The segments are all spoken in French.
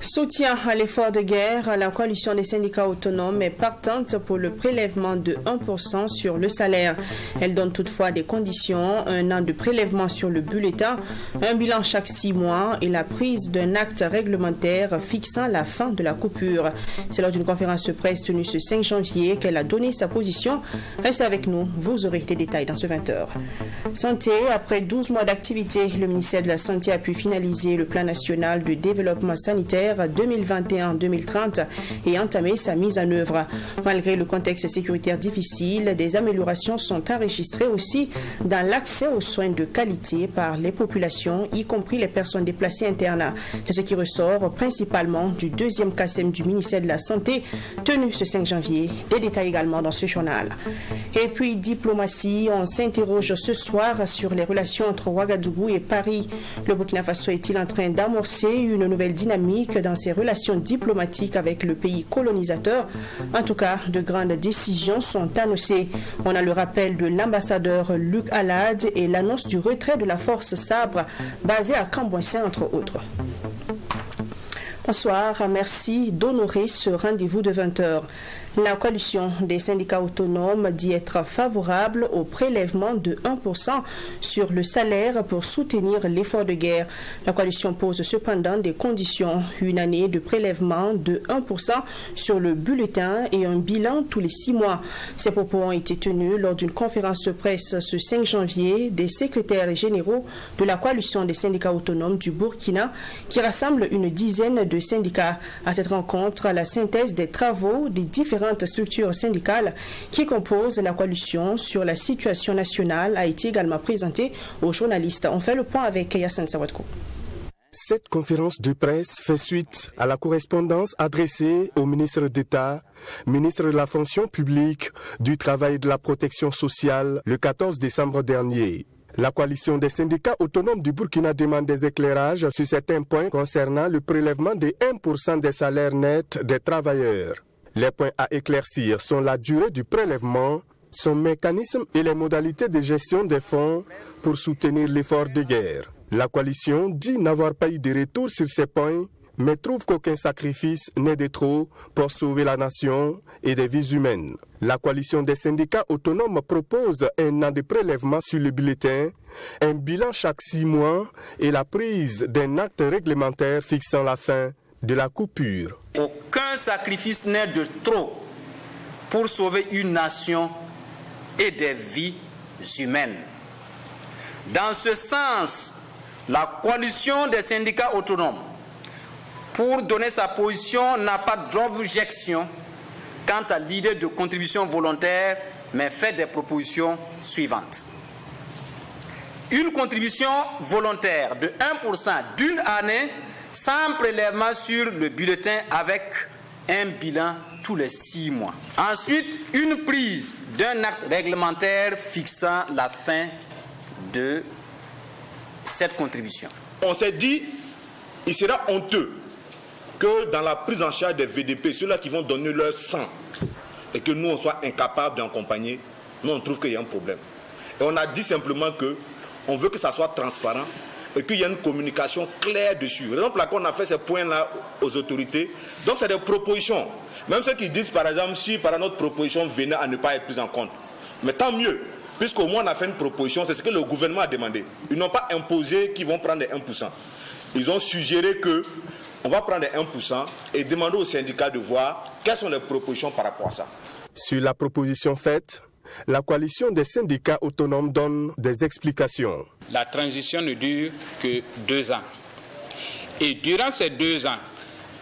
Soutien à l'effort de guerre, la coalition des syndicats autonomes est partante pour le prélèvement de 1% sur le salaire. Elle donne toutefois des conditions, un an de prélèvement sur le bulletin, un bilan chaque 6 mois et la prise d'un acte réglementaire fixant la fin de la coupure. C'est lors d'une conférence de presse tenue ce 5 janvier qu'elle a donné sa position. Restez avec nous, vous aurez les détails dans ce 20h. Santé, après 12 mois d'activité, le ministère de la Santé a pu finaliser le plan national de développement sanitaire 2021-2030 et entamer sa mise en œuvre. Malgré le contexte sécuritaire difficile, des améliorations sont enregistrées aussi dans l'accès aux soins de qualité par les populations, y compris les personnes déplacées internes. C'est ce qui ressort principalement du deuxième CASEM du ministère de la Santé, tenu ce 5 janvier. Des détails également dans ce journal. Et puis, diplomatie, on s'interroge ce soir sur les relations entre Ouagadougou et Paris. Le Burkina Faso est-il en train d'amorcer une nouvelle dynamique dans ses relations diplomatiques avec le pays colonisateur? En tout cas, de grandes décisions sont annoncées. On a le rappel de l'ambassadeur Luc Alad et l'annonce du retrait de la force Sabre basée à Camboinsin, entre autres. Bonsoir, merci d'honorer ce rendez-vous de 20h. La coalition des syndicats autonomes dit être favorable au prélèvement de 1% sur le salaire pour soutenir l'effort de guerre. La coalition pose cependant des conditions, une année de prélèvement de 1% sur le bulletin et un bilan tous les 6 mois. Ces propos ont été tenus lors d'une conférence de presse ce 5 janvier des secrétaires généraux de la coalition des syndicats autonomes du Burkina qui rassemble une dizaine de syndicats. À cette rencontre, la synthèse des travaux des différentes structures syndicales qui composent la coalition sur la situation nationale a été également présentée aux journalistes. On fait le point avec Yassine Sawadko. Cette conférence de presse fait suite à la correspondance adressée au ministre d'État, ministre de la Fonction publique, du Travail et de la Protection sociale le 14 décembre dernier. La coalition des syndicats autonomes du Burkina demande des éclairages sur certains points concernant le prélèvement de 1% des salaires nets des travailleurs. Les points à éclaircir sont la durée du prélèvement, son mécanisme et les modalités de gestion des fonds pour soutenir l'effort de guerre. La coalition dit n'avoir pas eu de retour sur ces points, mais trouve qu'aucun sacrifice n'est de trop pour sauver la nation et des vies humaines. La coalition des syndicats autonomes propose un an de prélèvement sur le bulletin, un bilan chaque 6 mois et la prise d'un acte réglementaire fixant la fin de la coupure. Aucun sacrifice n'est de trop pour sauver une nation et des vies humaines. Dans ce sens, la coalition des syndicats autonomes, pour donner sa position, n'a pas d'objection quant à l'idée de contribution volontaire, mais fait des propositions suivantes. Une contribution volontaire de 1% d'une année sans prélèvement sur le bulletin avec un bilan tous les 6 mois. Ensuite, une prise d'un acte réglementaire fixant la fin de cette contribution. On s'est dit, il sera honteux que dans la prise en charge des VDP, ceux-là qui vont donner leur sang, et que nous, on soit incapables d'accompagner, nous, on trouve qu'il y a un problème. Et on a dit simplement qu'on veut que ça soit transparent, et qu'il y ait une communication claire dessus. Par exemple, là, qu'on a fait ces points-là aux autorités, donc c'est des propositions. Même ceux qui disent, par exemple, si par notre proposition venait à ne pas être prise en compte. Mais tant mieux, puisqu'au moins on a fait une proposition, c'est ce que le gouvernement a demandé. Ils n'ont pas imposé qu'ils vont prendre les 1%. Ils ont suggéré qu'on va prendre les 1% et demander aux syndicats de voir quelles sont les propositions par rapport à ça. Sur la proposition faite, la coalition des syndicats autonomes donne des explications. La transition ne dure que 2 ans. Et durant ces 2 ans,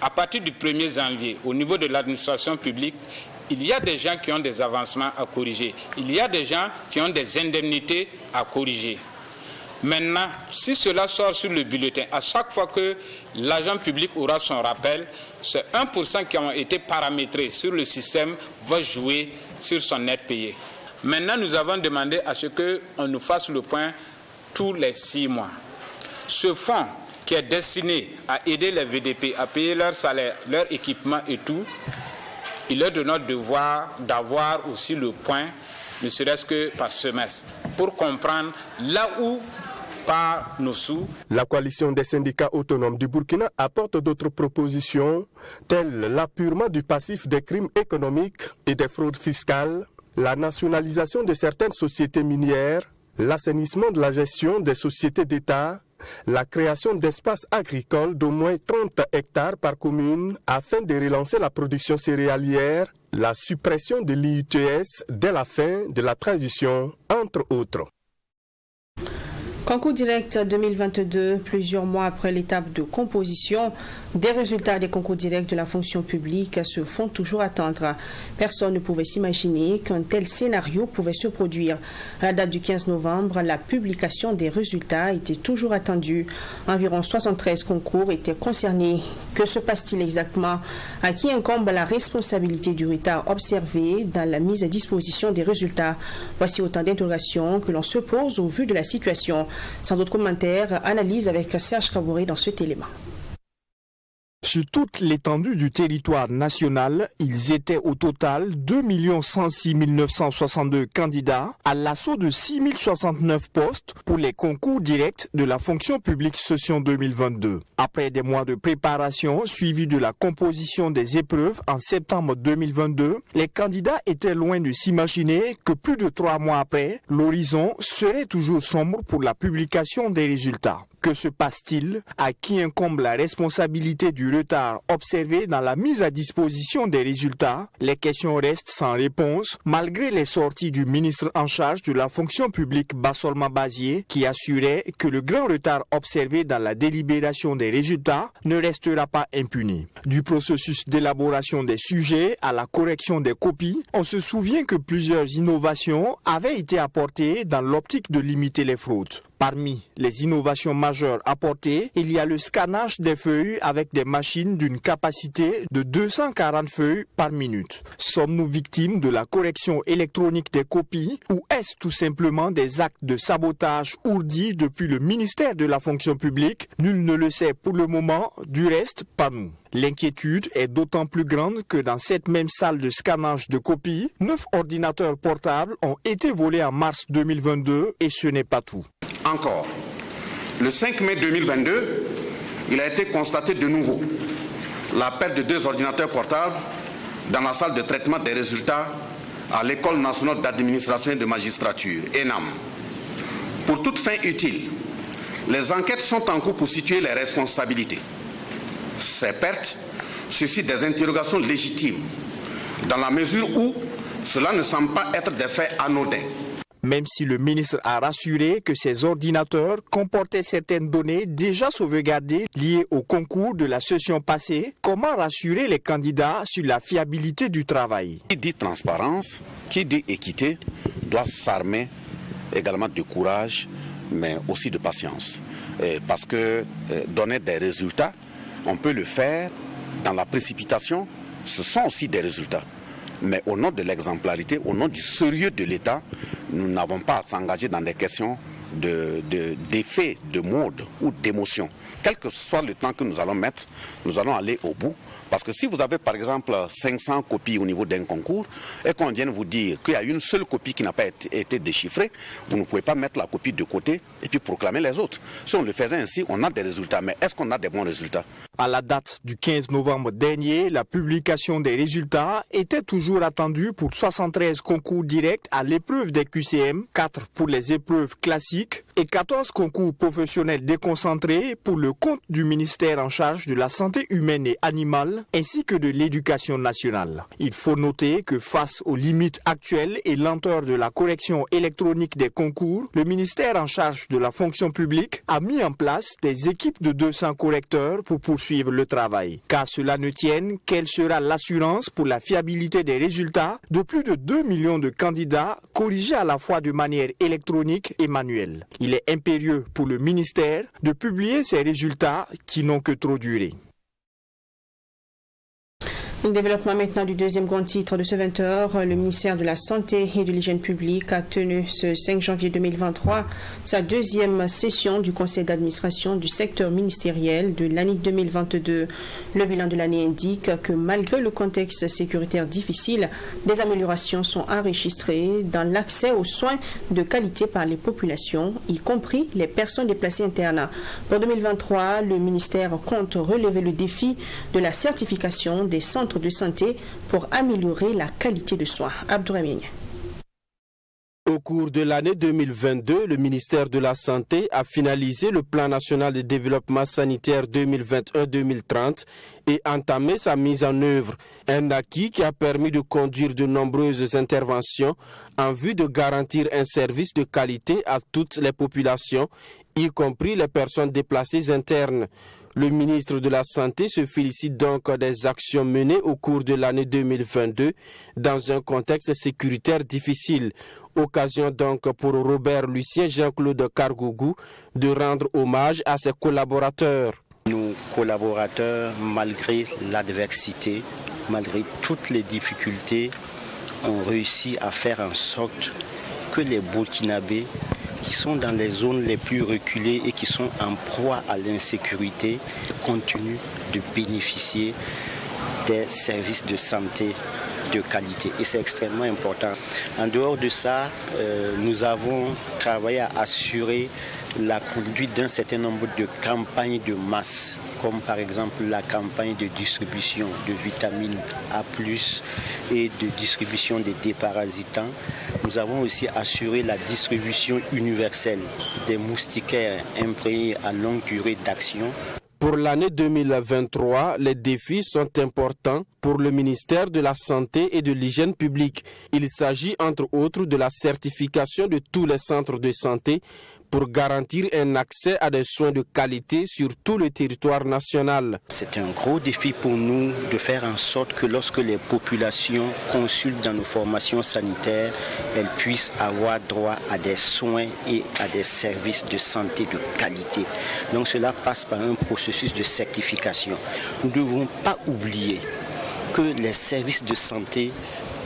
à partir du 1er janvier, au niveau de l'administration publique, il y a des gens qui ont des avancements à corriger. Il y a des gens qui ont des indemnités à corriger. Maintenant, si cela sort sur le bulletin, à chaque fois que l'agent public aura son rappel, ce 1% qui ont été paramétrés sur le système va jouer sur son net payé. Maintenant, nous avons demandé à ce qu'on nous fasse le point tous les 6 mois. Ce fonds qui est destiné à aider les VDP à payer leur salaire, leur équipement et tout, il est de notre devoir d'avoir aussi le point, ne serait-ce que par semestre, pour comprendre là où par nos sous. La coalition des syndicats autonomes du Burkina apporte d'autres propositions, telles l'appurement du passif des crimes économiques et des fraudes fiscales, la nationalisation de certaines sociétés minières, l'assainissement de la gestion des sociétés d'État, la création d'espaces agricoles d'au moins 30 hectares par commune afin de relancer la production céréalière, la suppression de l'IUTS dès la fin de la transition, entre autres. Concours direct 2022, plusieurs mois après l'étape de composition, des résultats des concours directs de la fonction publique se font toujours attendre. Personne ne pouvait s'imaginer qu'un tel scénario pouvait se produire. À la date du 15 novembre, la publication des résultats était toujours attendue. Environ 73 concours étaient concernés. Que se passe-t-il exactement? À qui incombe la responsabilité du retard observé dans la mise à disposition des résultats? Voici autant d'interrogations que l'on se pose au vu de la situation. Sans d'autres commentaires, analyse avec Serge Kabouré dans cet élément. Sur toute l'étendue du territoire national, ils étaient au total 2 106 962 candidats à l'assaut de 6 069 postes pour les concours directs de la fonction publique session 2022. Après des mois de préparation suivis de la composition des épreuves en septembre 2022, les candidats étaient loin de s'imaginer que plus de 3 mois après, l'horizon serait toujours sombre pour la publication des résultats. Que se passe-t-il? À qui incombe la responsabilité du retard observé dans la mise à disposition des résultats? Les questions restent sans réponse, malgré les sorties du ministre en charge de la fonction publique Bassolma Bazier, qui assurait que le grand retard observé dans la délibération des résultats ne restera pas impuni. Du processus d'élaboration des sujets à la correction des copies, on se souvient que plusieurs innovations avaient été apportées dans l'optique de limiter les fraudes. Parmi les innovations majeures apportées, il y a le scannage des feuilles avec des machines d'une capacité de 240 feuilles par minute. Sommes-nous victimes de la correction électronique des copies ou est-ce tout simplement des actes de sabotage ourdis depuis le ministère de la fonction publique? Nul ne le sait pour le moment, du reste, pas nous. L'inquiétude est d'autant plus grande que dans cette même salle de scannage de copies, 9 ordinateurs portables ont été volés en mars 2022 et ce n'est pas tout. Encore, le 5 mai 2022, il a été constaté de nouveau la perte de 2 ordinateurs portables dans la salle de traitement des résultats à l'École nationale d'administration et de magistrature, ENAM. Pour toute fin utile, les enquêtes sont en cours pour situer les responsabilités. Ces pertes suscitent des interrogations légitimes, dans la mesure où cela ne semble pas être des faits anodins. Même si le ministre a rassuré que ces ordinateurs comportaient certaines données déjà sauvegardées liées au concours de la session passée, comment rassurer les candidats sur la fiabilité du travail? Qui dit transparence, qui dit équité, doit s'armer également de courage, mais aussi de patience. Parce que donner des résultats, on peut le faire dans la précipitation, ce sont aussi des résultats. Mais au nom de l'exemplarité, au nom du sérieux de l'État, nous n'avons pas à s'engager dans des questions d'effet de mode ou d'émotion. Quel que soit le temps que nous allons mettre, nous allons aller au bout. Parce que si vous avez par exemple 500 copies au niveau d'un concours et qu'on vienne vous dire qu'il y a une seule copie qui n'a pas été déchiffrée, vous ne pouvez pas mettre la copie de côté et puis proclamer les autres. Si on le faisait ainsi, on a des résultats. Mais est-ce qu'on a des bons résultats? À la date du 15 novembre dernier, la publication des résultats était toujours attendue pour 73 concours directs à l'épreuve des QCM, 4 pour les épreuves classiques et 14 concours professionnels déconcentrés pour le compte du ministère en charge de la santé humaine et animale ainsi que de l'éducation nationale. Il faut noter que face aux limites actuelles et lenteurs de la correction électronique des concours, le ministère en charge de la fonction publique a mis en place des équipes de 200 correcteurs pour poursuivre le travail. Qu'à cela ne tienne, quelle sera l'assurance pour la fiabilité des résultats de plus de 2 millions de candidats corrigés à la fois de manière électronique et manuelle? Il est impérieux pour le ministère de publier ces résultats qui n'ont que trop duré. Le développement maintenant du deuxième grand titre de ce 20h. Le ministère de la Santé et de l'Hygiène publique a tenu ce 5 janvier 2023 sa deuxième session du conseil d'administration du secteur ministériel de l'année 2022. Le bilan de l'année indique que malgré le contexte sécuritaire difficile, des améliorations sont enregistrées dans l'accès aux soins de qualité par les populations, y compris les personnes déplacées internes. Pour 2023, le ministère compte relever le défi de la certification des centres de santé pour améliorer la qualité de soins. Abdourahmane. Au cours de l'année 2022, le ministère de la Santé a finalisé le plan national de développement sanitaire 2021-2030 et entamé sa mise en œuvre. Un acquis qui a permis de conduire de nombreuses interventions en vue de garantir un service de qualité à toutes les populations, y compris les personnes déplacées internes. Le ministre de la Santé se félicite donc des actions menées au cours de l'année 2022 dans un contexte sécuritaire difficile. Occasion donc pour Robert Lucien Jean-Claude Kargougou de rendre hommage à ses collaborateurs. Nos collaborateurs, malgré l'adversité, malgré toutes les difficultés, ont réussi à faire en sorte que les Burkinabés qui sont dans les zones les plus reculées et qui sont en proie à l'insécurité continuent de bénéficier des services de santé de qualité. Et c'est extrêmement important. En dehors de ça, nous avons travaillé à assurer la conduite d'un certain nombre de campagnes de masse, comme par exemple la campagne de distribution de vitamine A+, et de distribution des déparasitants. Nous avons aussi assuré la distribution universelle des moustiquaires imprégnés à longue durée d'action. Pour l'année 2023, les défis sont importants pour le ministère de la Santé et de l'Hygiène publique. Il s'agit entre autres de la certification de tous les centres de santé pour garantir un accès à des soins de qualité sur tout le territoire national. C'est un gros défi pour nous de faire en sorte que lorsque les populations consultent dans nos formations sanitaires, elles puissent avoir droit à des soins et à des services de santé de qualité. Donc cela passe par un processus de certification. Nous ne devons pas oublier que les services de santé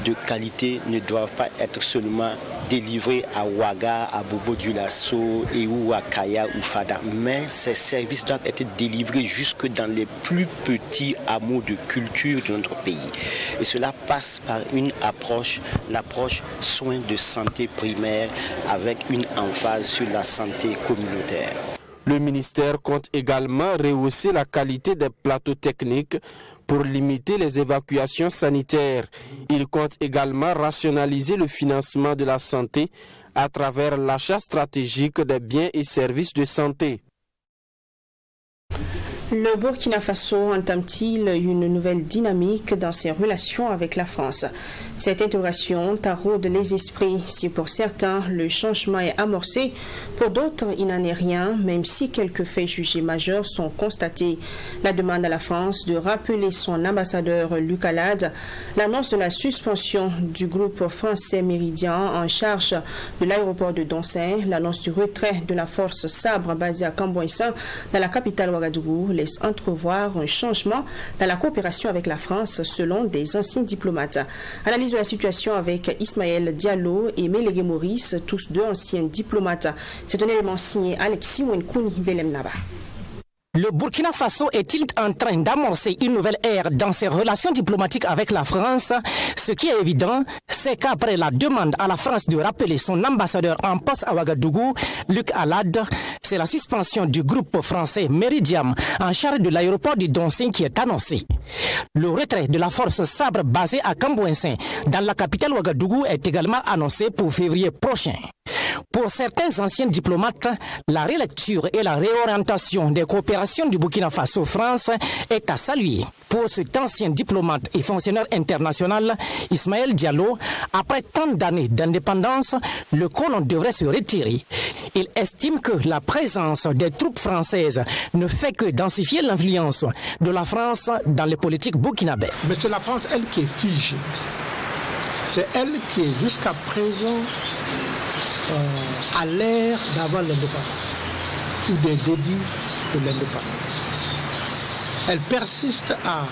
de qualité ne doivent pas être seulement délivrés à Ouaga, à Bobo-Dioulasso et ou à Kaya ou Fada, mais ces services doivent être délivrés jusque dans les plus petits hameaux de culture de notre pays. Et cela passe par une approche, l'approche soins de santé primaire avec une emphase sur la santé communautaire. Le ministère compte également rehausser la qualité des plateaux techniques pour limiter les évacuations sanitaires. Il compte également rationaliser le financement de la santé à travers l'achat stratégique des biens et services de santé. Le Burkina Faso entame-t-il une nouvelle dynamique dans ses relations avec la France? Cette interrogation taraude les esprits. Si pour certains, le changement est amorcé, pour d'autres, il n'en est rien, même si quelques faits jugés majeurs sont constatés. La demande à la France de rappeler son ambassadeur Luc Alade, l'annonce de la suspension du groupe français Méridien en charge de l'aéroport de Doncin, l'annonce du retrait de la force Sabre basée à Cambouissin dans la capitale Ouagadougou, laisse entrevoir un changement dans la coopération avec la France selon des anciens diplomates. Analyse de la situation avec Ismaël Diallo et Mélégué Maurice, tous deux anciens diplomates. C'est un élément signé Alexis Wenkouni Belem Naba. Le Burkina Faso est-il en train d'amorcer une nouvelle ère dans ses relations diplomatiques avec la France? Ce qui est évident, c'est qu'après la demande à la France de rappeler son ambassadeur en poste à Ouagadougou, Luc Alade, c'est la suspension du groupe français Meridiam en charge de l'aéroport du Doncin qui est annoncée. Le retrait de la force Sabre basée à Cambouissin dans la capitale Ouagadougou est également annoncé pour février prochain. Pour certains anciens diplomates, la relecture et la réorientation des coopérations du Burkina Faso-France est à saluer. Pour cet ancien diplomate et fonctionnaire international, Ismaël Diallo, après tant d'années d'indépendance, le colon devrait se retirer. Il estime que la présence des troupes françaises ne fait que densifier l'influence de la France dans les politiques burkinabées. Mais c'est la France, elle, qui est figée. C'est elle qui est jusqu'à présent à l'ère d'avant l'indépendance ou des débuts de l'indépendance. Elle persiste à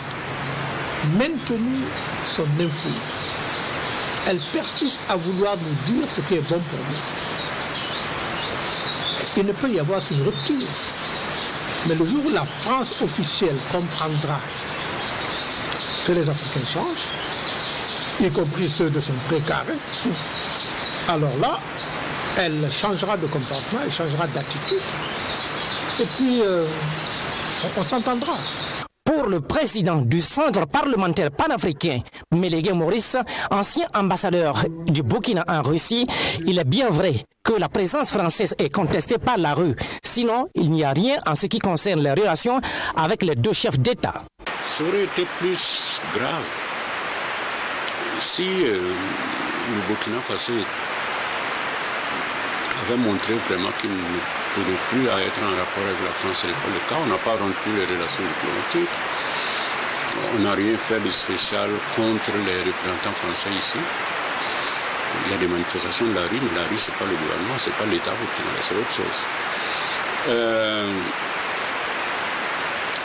maintenu son influence. Elle persiste à vouloir nous dire ce qui est bon pour nous. Il ne peut y avoir qu'une rupture. Mais le jour où la France officielle comprendra que les Africains changent, y compris ceux de son précaré, alors là, elle changera de comportement, elle changera d'attitude. Et puis, on s'entendra. Pour le président du Centre parlementaire panafricain, Mélégué Maurice, ancien ambassadeur du Burkina en Russie, il est bien vrai que la présence française est contestée par la rue. Sinon, il n'y a rien en ce qui concerne les relations avec les deux chefs d'État. Ça aurait été plus grave si le Burkina Faso avait montré vraiment qu'il ne pouvait plus être en rapport avec la France. Ce n'est pas le cas. On n'a pas rompu les relations diplomatiques. On n'a rien fait de spécial contre les représentants français ici. Il y a des manifestations de la rue, mais la rue, ce n'est pas le gouvernement, ce n'est pas l'État burkinabé, c'est autre chose.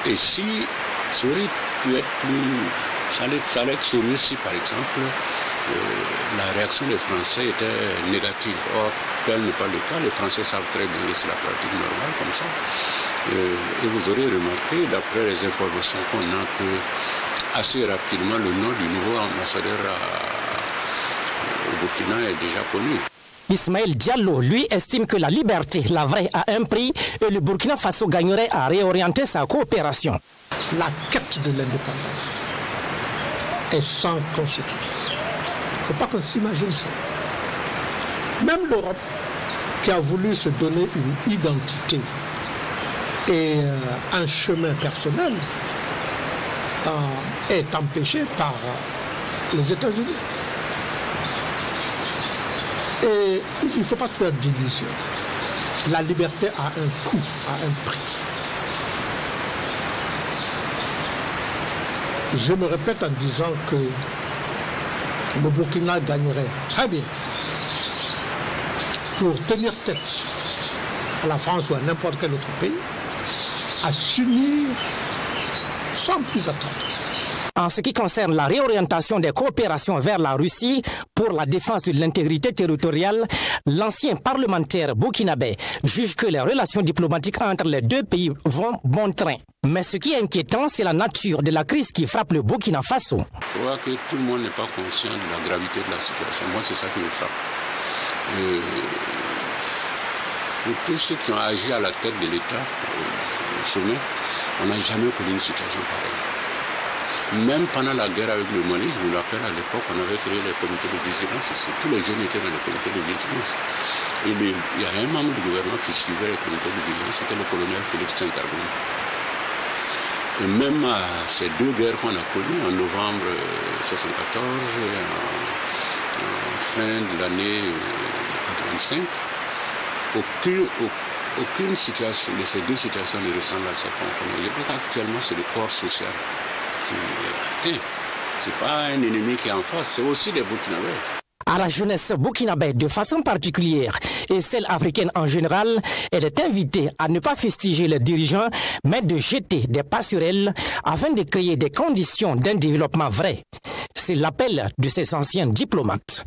Et si ça aurait pu être plus... Ça allait être sérieux si, par exemple, la réaction des Français était négative. Or, tel n'est pas le cas. Les Français savent très bien que c'est la pratique normale comme ça. Et vous aurez remarqué, d'après les informations qu'on a, que assez rapidement, le nom du nouveau ambassadeur au Burkina est déjà connu. Ismaël Diallo, lui, estime que la liberté, la vraie, a un prix et le Burkina Faso gagnerait à réorienter sa coopération. La quête de l'indépendance est sans conséquence. Il ne faut pas qu'on s'imagine ça. Même l'Europe, qui a voulu se donner une identité et un chemin personnel, est empêchée par les États-Unis. Et il ne faut pas se faire d'illusions. La liberté a un coût, a un prix. Je me répète en disant que le Burkina gagnerait très bien pour tenir tête à la France ou à n'importe quel autre pays, à s'unir sans plus attendre. En ce qui concerne la réorientation des coopérations vers la Russie pour la défense de l'intégrité territoriale, l'ancien parlementaire burkinabé juge que les relations diplomatiques entre les deux pays vont bon train. Mais ce qui est inquiétant, c'est la nature de la crise qui frappe le Burkina Faso. Je crois que tout le monde n'est pas conscient de la gravité de la situation. Moi, c'est ça qui me frappe. Pour tous ceux qui ont agi à la tête de l'État au sommet, on n'a jamais connu une situation pareille. Même pendant la guerre avec le Mali, je me rappelle à l'époque, on avait créé les comités de vigilance ici. Tous les jeunes étaient dans les comités de vigilance. Et il y a un membre du gouvernement qui suivait les comités de vigilance, c'était le colonel Félix Saint-Argon. Et même à ces deux guerres qu'on a connues, en novembre 1974 et en fin de l'année 1985, aucune situation de ces deux situations ne ressemble à cette rencontre. Je crois qu'actuellement, c'est le corps social. Ce n'est pas un ennemi qui est en face, c'est aussi des Burkinabés. À la jeunesse burkinabé de façon particulière et celle africaine en général, elle est invitée à ne pas fustiger les dirigeants, mais de jeter des pas sur elle afin de créer des conditions d'un développement vrai. C'est l'appel de ces anciens diplomates.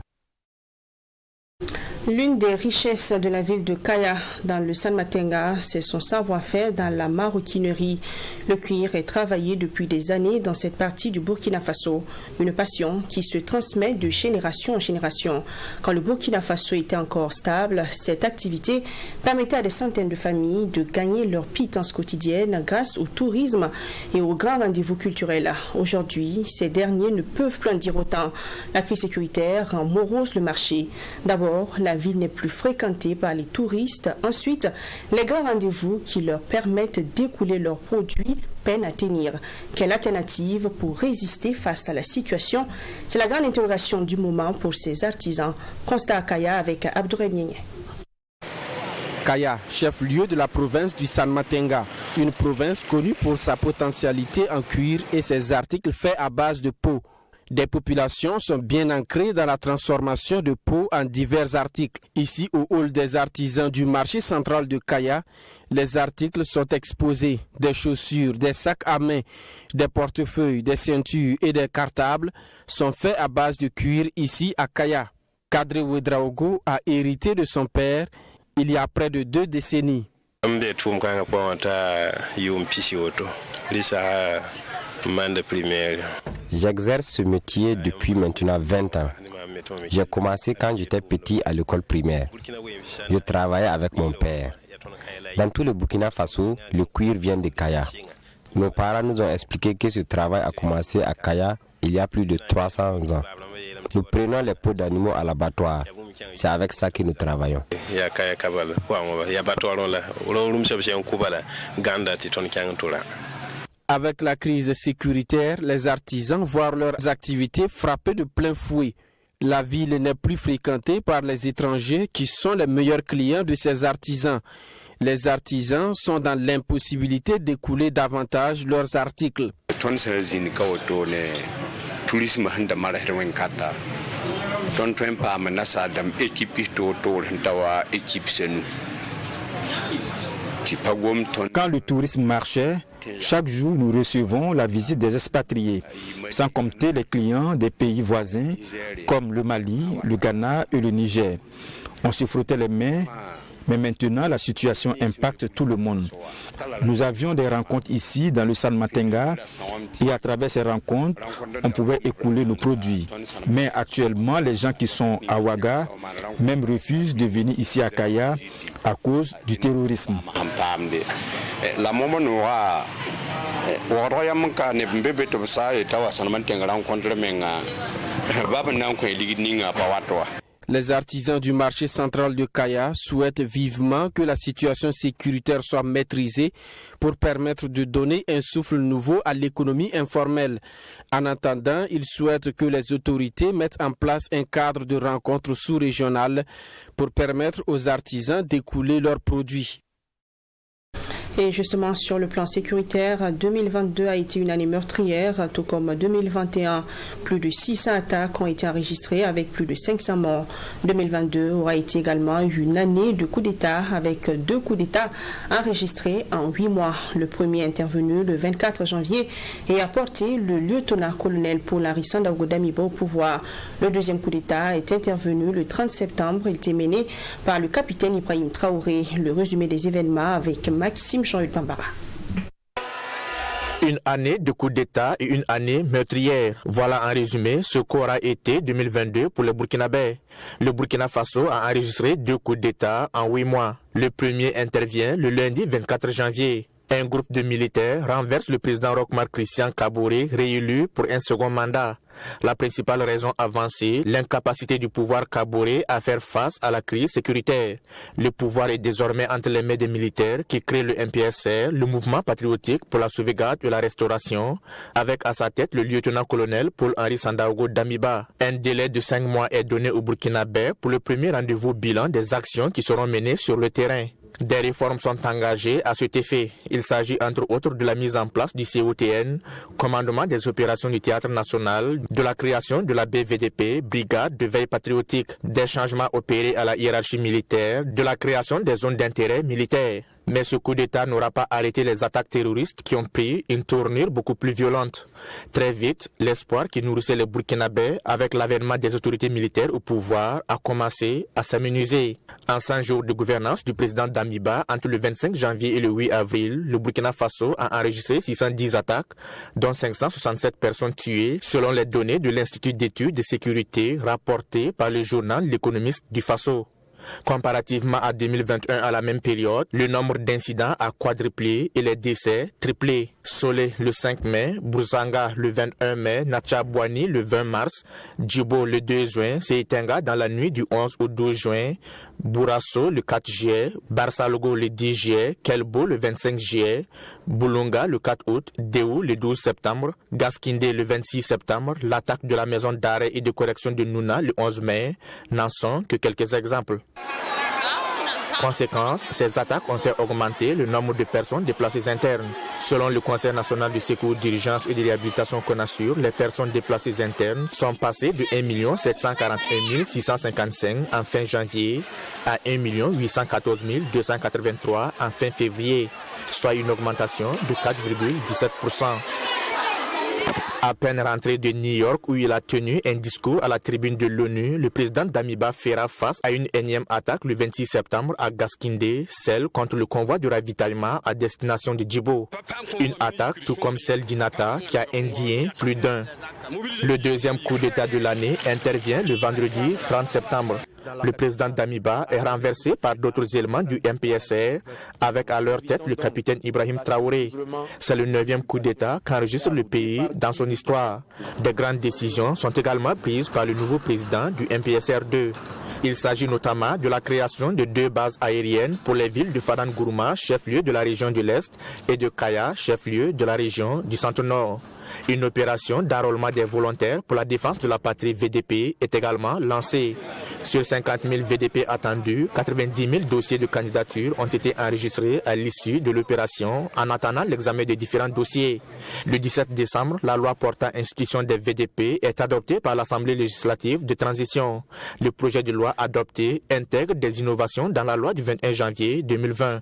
L'une des richesses de la ville de Kaya, dans le Salmatenga, c'est son savoir-faire dans la maroquinerie. Le cuir est travaillé depuis des années dans cette partie du Burkina Faso, une passion qui se transmet de génération en génération. Quand le Burkina Faso était encore stable, cette activité permettait à des centaines de familles de gagner leur pitance quotidienne grâce au tourisme et aux grands rendez-vous culturels. Aujourd'hui, ces derniers ne peuvent plus en dire autant. La crise sécuritaire rend morose le marché. D'abord, la ville n'est plus fréquentée par les touristes. Ensuite, les grands rendez-vous qui leur permettent d'écouler leurs produits peinent à tenir. Quelle alternative pour résister face à la situation? C'est la grande interrogation du moment pour ces artisans. Constat à Kaya avec Abdourahim Nienye. Kaya, chef-lieu de la province du Salmatenga, une province connue pour sa potentialité en cuir et ses articles faits à base de peau. Des populations sont bien ancrées dans la transformation de peau en divers articles. Ici, au hall des artisans du marché central de Kaya, les articles sont exposés. Des chaussures, des sacs à main, des portefeuilles, des ceintures et des cartables sont faits à base de cuir ici à Kaya. Kadri Ouedraogo a hérité de son père il y a près de 2 décennies. J'exerce ce métier depuis maintenant 20 ans. J'ai commencé quand j'étais petit à l'école primaire. Je travaillais avec mon père. Dans tout le Burkina Faso, le cuir vient de Kaya. Nos parents nous ont expliqué que ce travail a commencé à Kaya il y a plus de 300 ans. Nous prenons les peaux d'animaux à l'abattoir. C'est avec ça que nous travaillons. Avec la crise sécuritaire, les artisans voient leurs activités frappées de plein fouet. La ville n'est plus fréquentée par les étrangers qui sont les meilleurs clients de ces artisans. Les artisans sont dans l'impossibilité d'écouler davantage leurs articles. Quand le tourisme marchait, chaque jour nous recevons la visite des expatriés, sans compter les clients des pays voisins comme le Mali, le Ghana et le Niger. On se frottait les mains, mais maintenant la situation impacte tout le monde. Nous avions des rencontres ici dans le San Matenga et à travers ces rencontres, on pouvait écouler nos produits. Mais actuellement, les gens qui sont à Ouaga même refusent de venir ici à Kaya à cause du terrorisme. Les artisans du marché central de Kaya souhaitent vivement que la situation sécuritaire soit maîtrisée pour permettre de donner un souffle nouveau à l'économie informelle. En attendant, ils souhaitent que les autorités mettent en place un cadre de rencontre sous-régional pour permettre aux artisans d'écouler leurs produits. Et justement, sur le plan sécuritaire, 2022 a été une année meurtrière, tout comme 2021. Plus de 600 attaques ont été enregistrées avec plus de 500 morts. 2022 aura été également une année de coups d'État avec 2 coups d'État enregistrés en 8 mois. Le premier intervenu le 24 janvier et a porté le lieutenant-colonel Paul-Henri Sandaogo Damiba au pouvoir. Le deuxième coup d'État est intervenu le 30 septembre. Il était mené par le capitaine Ibrahim Traoré. Le résumé des événements avec Maxime Jean-Hugues Bambara. Une année de coup d'État et une année meurtrière. Voilà en résumé ce qu'aura été 2022 pour le Burkinabé. Le Burkina Faso a enregistré 2 coups d'État en 8 mois. Le premier intervient le lundi 24 janvier. Un groupe de militaires renverse le président Roch-Marc Christian Kaboré, réélu pour un second mandat. La principale raison avancée, l'incapacité du pouvoir Kaboré à faire face à la crise sécuritaire. Le pouvoir est désormais entre les mains des militaires qui créent le MPSR, le mouvement patriotique pour la sauvegarde et la restauration, avec à sa tête le lieutenant-colonel Paul-Henri Sandaogo Damiba. Un délai de 5 mois est donné au Burkinabé pour le premier rendez-vous bilan des actions qui seront menées sur le terrain. Des réformes sont engagées à cet effet. Il s'agit entre autres de la mise en place du COTN, commandement des opérations du Théâtre national, de la création de la BVDP, brigade de veille patriotique, des changements opérés à la hiérarchie militaire, de la création des zones d'intérêt militaire. Mais ce coup d'État n'aura pas arrêté les attaques terroristes qui ont pris une tournure beaucoup plus violente. Très vite, l'espoir qui nourrissait les Burkinabés avec l'avènement des autorités militaires au pouvoir a commencé à s'amenuiser. En 100 jours de gouvernance du président Damiba, entre le 25 janvier et le 8 avril, le Burkina Faso a enregistré 610 attaques, dont 567 personnes tuées, selon les données de l'Institut d'études de sécurité rapportées par le journal L'Économiste du Faso. Comparativement à 2021 à la même période, le nombre d'incidents a quadruplé et les décès triplé. Solé le 5 mai, Bouzanga le 21 mai, Natchabouani le 20 mars, Djibo le 2 juin, Seitenga dans la nuit du 11 au 12 juin, Bourasso le 4 juillet, Barsalogo le 10 juillet, Kelbo le 25 juillet, Boulunga le 4 août, Déou le 12 septembre, Gaskindé le 26 septembre, l'attaque de la maison d'arrêt et de correction de Nouna le 11 mai, n'en sont que quelques exemples. Conséquence, ces attaques ont fait augmenter le nombre de personnes déplacées internes. Selon le Conseil national de secours, d'urgence et de réhabilitation CONASUR, les personnes déplacées internes sont passées de 1 741 655 en fin janvier à 1 814 283 en fin février, soit une augmentation de 4,17%. À peine rentré de New York où il a tenu un discours à la tribune de l'ONU, le président Damiba fera face à une énième attaque le 26 septembre à Gaskindé, celle contre le convoi de ravitaillement à destination de Djibo. Une attaque tout comme celle d'Inata qui a indigné plus d'un. Le deuxième coup d'État de l'année intervient le vendredi 30 septembre. Le président Damiba est renversé par d'autres éléments du MPSR, avec à leur tête le capitaine Ibrahim Traoré. C'est le 9e coup d'État qu'enregistre le pays dans son histoire. Des grandes décisions sont également prises par le nouveau président du MPSR2. Il s'agit notamment de la création de 2 bases aériennes pour les villes de Faran Gourma, chef-lieu de la région de l'Est, et de Kaya, chef-lieu de la région du Centre-Nord. Une opération d'enrôlement des volontaires pour la défense de la patrie VDP est également lancée. Sur 50 000 VDP attendus, 90 000 dossiers de candidature ont été enregistrés à l'issue de l'opération en attendant l'examen des différents dossiers. Le 17 décembre, la loi portant institution des VDP est adoptée par l'Assemblée législative de transition. Le projet de loi adopté intègre des innovations dans la loi du 21 janvier 2020.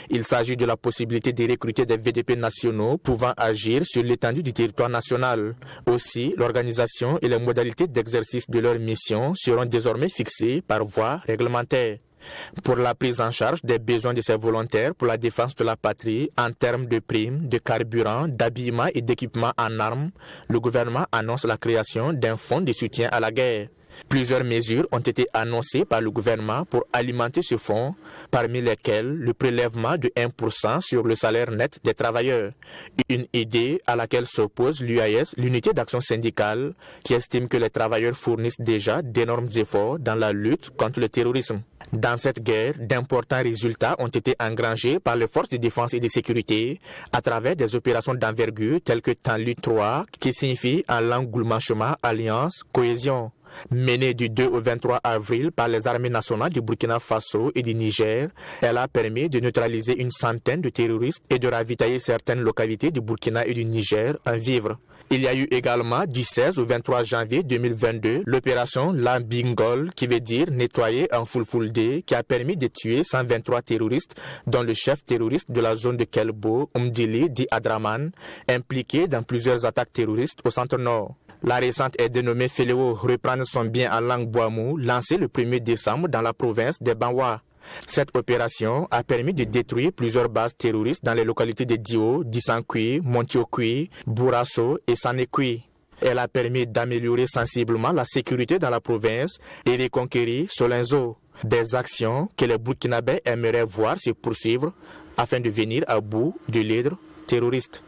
Il s'agit de la possibilité de recruter des VDP nationaux pouvant agir sur l'étendue du territoire national. Aussi, l'organisation et les modalités d'exercice de leur mission seront désormais fixées par voie réglementaire. Pour la prise en charge des besoins de ces volontaires pour la défense de la patrie en termes de primes, de carburant, d'habillement et d'équipement en armes, le gouvernement annonce la création d'un fonds de soutien à la guerre. Plusieurs mesures ont été annoncées par le gouvernement pour alimenter ce fonds, parmi lesquelles le prélèvement de 1% sur le salaire net des travailleurs. Une idée à laquelle s'oppose l'UAS, l'unité d'action syndicale, qui estime que les travailleurs fournissent déjà d'énormes efforts dans la lutte contre le terrorisme. Dans cette guerre, d'importants résultats ont été engrangés par les forces de défense et de sécurité à travers des opérations d'envergure telles que Tanlu 3, qui signifie en langue goulmachema alliance, cohésion. Menée du 2 au 23 avril par les armées nationales du Burkina Faso et du Niger, elle a permis de neutraliser une centaine de terroristes et de ravitailler certaines localités du Burkina et du Niger en vivres. Il y a eu également du 16 au 23 janvier 2022 l'opération Lambingol, qui veut dire nettoyer en Fulfulde, qui a permis de tuer 123 terroristes, dont le chef terroriste de la zone de Kelbo, Umdili Di Adraman, impliqué dans plusieurs attaques terroristes au centre-nord. La récente est dénommée Féléo, reprendre son bien en langue Boamou, lancée le 1er décembre dans la province de Banwa. Cette opération a permis de détruire plusieurs bases terroristes dans les localités de Dio, Dissankui, Montiokui, Bourasso et Sanekui. Elle a permis d'améliorer sensiblement la sécurité dans la province et de conquérir Solenzo. Des actions que les Burkinabés aimeraient voir se poursuivre afin de venir à bout de l'hydre terroriste.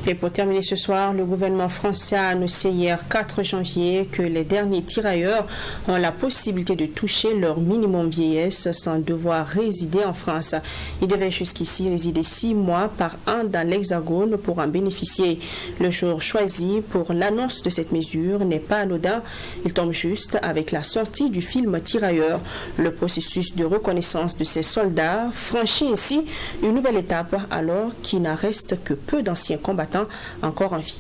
Et pour terminer ce soir, le gouvernement français a annoncé hier 4 janvier que les derniers tirailleurs ont la possibilité de toucher leur minimum vieillesse sans devoir résider en France. Ils devaient jusqu'ici résider 6 mois par an dans l'Hexagone pour en bénéficier. Le jour choisi pour l'annonce de cette mesure n'est pas anodin. Il tombe juste avec la sortie du film Tirailleurs. Le processus de reconnaissance de ces soldats franchit ainsi une nouvelle étape alors qu'il n'en reste que peu d'anciens combattants encore en vie.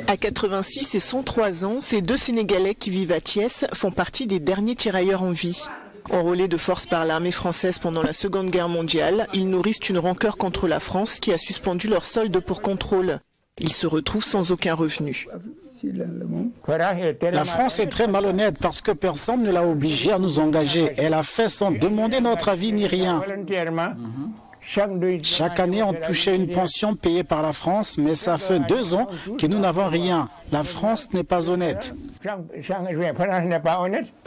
À 86 et 103 ans, ces 2 Sénégalais qui vivent à Thiès font partie des derniers tirailleurs en vie. Enrôlés de force par l'armée française pendant la Seconde Guerre mondiale, ils nourrissent une rancœur contre la France qui a suspendu leur solde pour contrôle. Ils se retrouvent sans aucun revenu. La France est très malhonnête parce que personne ne l'a obligée à nous engager. Elle a fait sans demander notre avis ni rien. Chaque année, on touchait une pension payée par la France, mais ça fait 2 ans que nous n'avons rien. La France n'est pas honnête.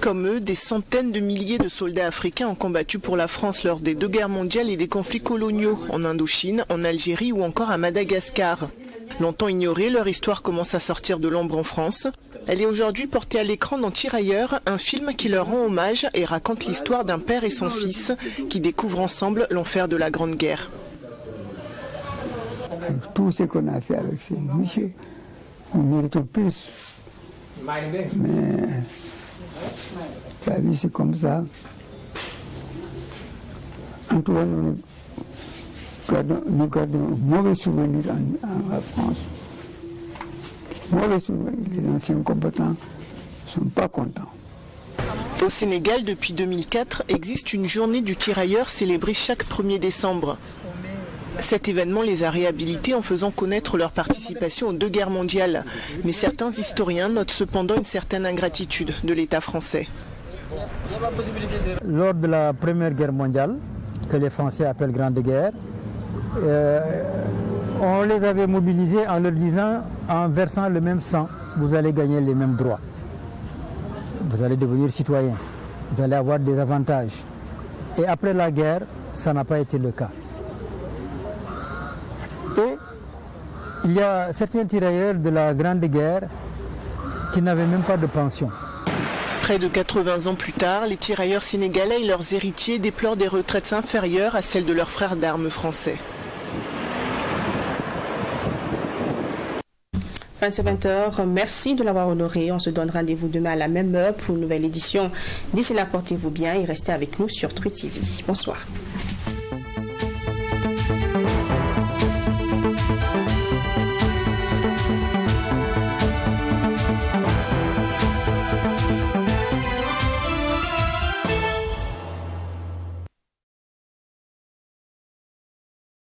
Comme eux, des centaines de milliers de soldats africains ont combattu pour la France lors des 2 guerres mondiales et des conflits coloniaux, en Indochine, en Algérie ou encore à Madagascar. Longtemps ignorée, leur histoire commence à sortir de l'ombre en France. Elle est aujourd'hui portée à l'écran dans Tirailleurs, un film qui leur rend hommage et raconte l'histoire d'un père et son fils qui découvrent ensemble l'enfer de la Grande Guerre. Avec tout ce qu'on a fait avec ces messieurs, on mérite plus. Mais La vie, c'est comme ça. En tout cas, nous gardons un mauvais souvenir en France. Mauvais souvenir. Les anciens combattants ne sont pas contents. Au Sénégal, depuis 2004, existe une journée du tirailleur célébrée chaque 1er décembre. Cet événement les a réhabilités en faisant connaître leur participation aux 2 guerres mondiales. Mais certains historiens notent cependant une certaine ingratitude de l'État français. Lors de la Première Guerre mondiale, que les Français appellent Grande Guerre, on les avait mobilisés en leur disant, en versant le même sang, vous allez gagner les mêmes droits. Vous allez devenir citoyen, vous allez avoir des avantages. Et après la guerre, ça n'a pas été le cas. Et il y a certains tirailleurs de la Grande Guerre qui n'avaient même pas de pension. Près de 80 ans plus tard, les tirailleurs sénégalais et leurs héritiers déplorent des retraites inférieures à celles de leurs frères d'armes français. Fin de ce 20h, merci de l'avoir honoré. On se donne rendez-vous demain à la même heure pour une nouvelle édition. D'ici là, portez-vous bien et restez avec nous sur Truth TV. Bonsoir.